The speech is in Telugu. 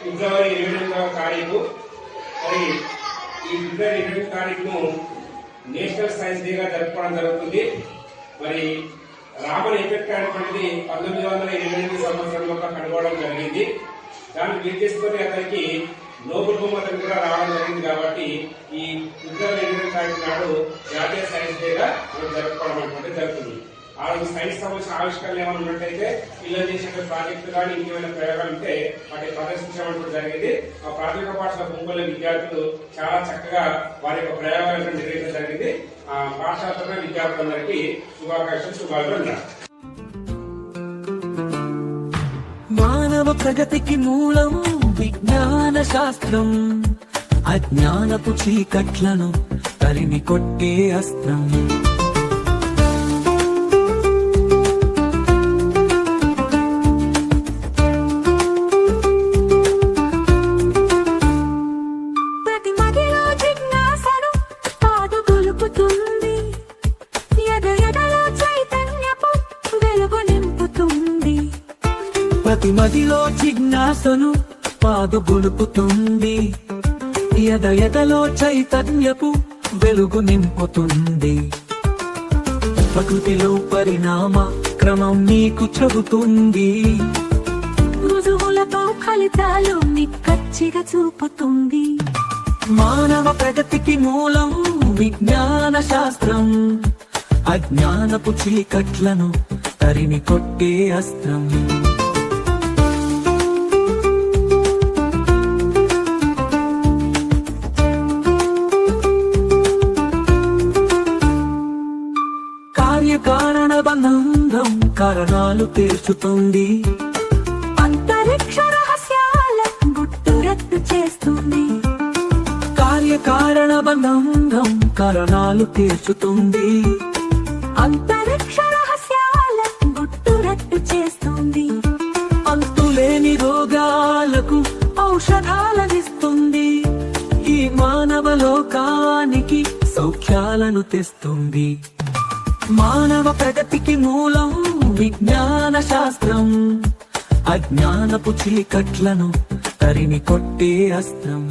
ఫిబ్రవరి 28వ తారీఖు. మరి ఈ ఫిబ్రవరి 28వ తారీఖును నేషనల్ సైన్స్ డేగా జరుపుకోవడం జరుగుతుంది. మరి రామన్ ఎఫెక్ట్ అనేటువంటిది 1928 సంవత్సరంలో కనుగొనడం జరిగింది. దాన్ని బేస్ చేసుకుని అతనికి నోబెల్ బహుమతి కూడా రావడం జరిగింది. కాబట్టి ఈ ఫిబ్రవరి 28వ తారీఖు నాడు జాతీయ సైన్స్ డేగా మనం జరుపుకోవడం అనేటువంటి జరుగుతుంది. ఆ రోజు సైన్స్ సంబంధించిన ఆవిష్కరణలు ఏమైనా ఉన్నట్టయితే పిల్లలు చేసిన ప్రాజెక్టులు కానీ ఇంకేమైనా ప్రయోగాలు ఉంటే వాటిని ప్రదర్శించడం జరిగింది. ఆ ప్రాథమిక పాఠశాల పొంగోలు విద్యార్థులు చాలా చక్కగా వారి యొక్క ప్రయోగాలను నిర్వహించడం జరిగింది. ఆ పాఠశాల విద్యార్థులందరికీ శుభాకాంక్షలు, శుభాకాంక్షలు. మానవ ప్రగతికి మూలం విజ్ఞాన శాస్త్రం, అజ్ఞానపు చీకట్లను తరిమి కొట్టే అస్త్రం. ప్రతి మదిలో జిజ్ఞాసను పాదు గొలుపుతుంది, ఎదలో చైతన్యపు వెలుగు నింపుతుంది. ప్రకృతిలో పరిణామ క్రమం నీకు చెబుతుంది, రుజువులతో ఫలితాలు నిక్కచ్చిగా చూపుతుంది. మానవ ప్రగతికి మూలం విజ్ఞాన శాస్త్రం, అజ్ఞానపు చీకట్లను తరిమి కొట్టే అస్త్రం. కార్యకారణ బంధం కారణాలు తీర్చుతుంది, అంతరిక్ష రహస్యాల గుట్టురట్టు చేస్తుంది. కార్యకారణ బంధం కారణాలు తీర్చుతుంది, అంతరిక్ష రహస్యాల గుట్టురట్టు చేస్తుంది. అంతులేని రోగాలకు ఔషధాలనిస్తుంది, ఈ మానవ లోకానికి సౌఖ్యాలను తెస్తుంది. మానవ ప్రగతికి మూలం విజ్ఞాన శాస్త్రం, అజ్ఞానపు చీకట్లను తరిమి కొట్టే అస్త్రం.